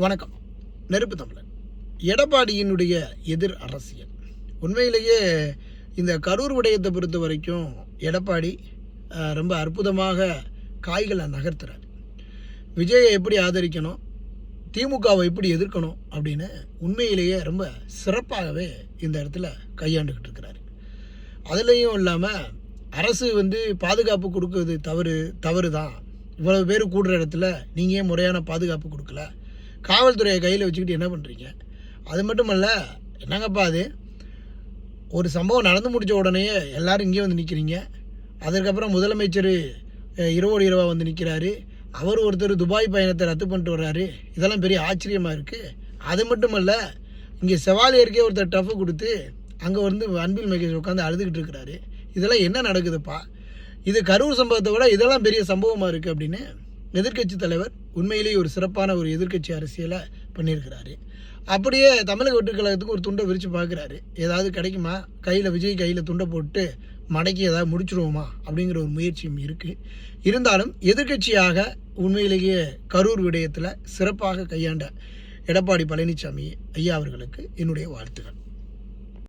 வணக்கம். நெருப்பு தமிழன். எடப்பாடியினுடைய எதிர் அரசியல் உண்மையிலேயே இந்த கரூர் விடயத்தை பொறுத்த வரைக்கும் எடப்பாடி ரொம்ப அற்புதமாக காய்களை நகர்த்துறார். விஜயை எப்படி ஆதரிக்கணும், திமுகவை எப்படி எதிர்க்கணும் அப்படின்னு உண்மையிலேயே ரொம்ப சிறப்பாகவே இந்த இடத்துல கையாண்டுக்கிட்டு இருக்கிறாரு. அதுலேயும் இல்லாமல் அரசு பாதுகாப்பு கொடுக்குறது தவறு தான். இவ்வளவு பேர் கூடுற இடத்துல நீங்கள் ஏன் முறையான பாதுகாப்பு கொடுக்கல, காவல்துறையை கையில் வச்சுக்கிட்டு என்ன பண்ணுறீங்க? அது மட்டும் இல்லை, என்னங்கப்பா அது ஒரு சம்பவம் நடந்து முடித்த உடனே எல்லோரும் இங்கே வந்து நிற்கிறீங்க. அதற்கப்புறம் முதலமைச்சர் இரவோடு இரவாக வந்து நிற்கிறாரு. அவர் ஒருத்தர் துபாய் பயணத்தை ரத்து பண்ணிட்டு வர்றாரு. இதெல்லாம் பெரிய ஆச்சரியமாக இருக்குது. அது மட்டுமல்ல, இங்கே செவாலியருக்கே ஒருத்தர் டஃப்பு கொடுத்து அங்கே அன்பில் மகேஷ் உட்காந்து அழுதுகிட்டு இருக்கிறாரு. இதெல்லாம் என்ன நடக்குதுப்பா? இது கரூர் சம்பவத்தை விட இதெல்லாம் பெரிய சம்பவமாக இருக்குது அப்படின்னு எதிர்க்கட்சி தலைவர் உண்மையிலேயே ஒரு சிறப்பான ஒரு எதிர்க்கட்சி அரசியலை பண்ணியிருக்கிறாரு. அப்படியே தமிழக வெற்றிக்கழகத்துக்கு ஒரு துண்டை விரித்து பார்க்குறாரு. ஏதாவது கிடைக்குமா, விஜய் கையில் துண்டை போட்டு மடக்கி ஏதாவது முடிச்சிடுவோமா அப்படிங்கிற ஒரு முயற்சியும் இருக்குது. இருந்தாலும் எதிர்க்கட்சியாக உண்மையிலேயே கரூர் விடயத்தில் சிறப்பாக கையாண்ட எடப்பாடி பழனிசாமி ஐயா அவர்களுக்கு என்னுடைய வாழ்த்துக்கள்.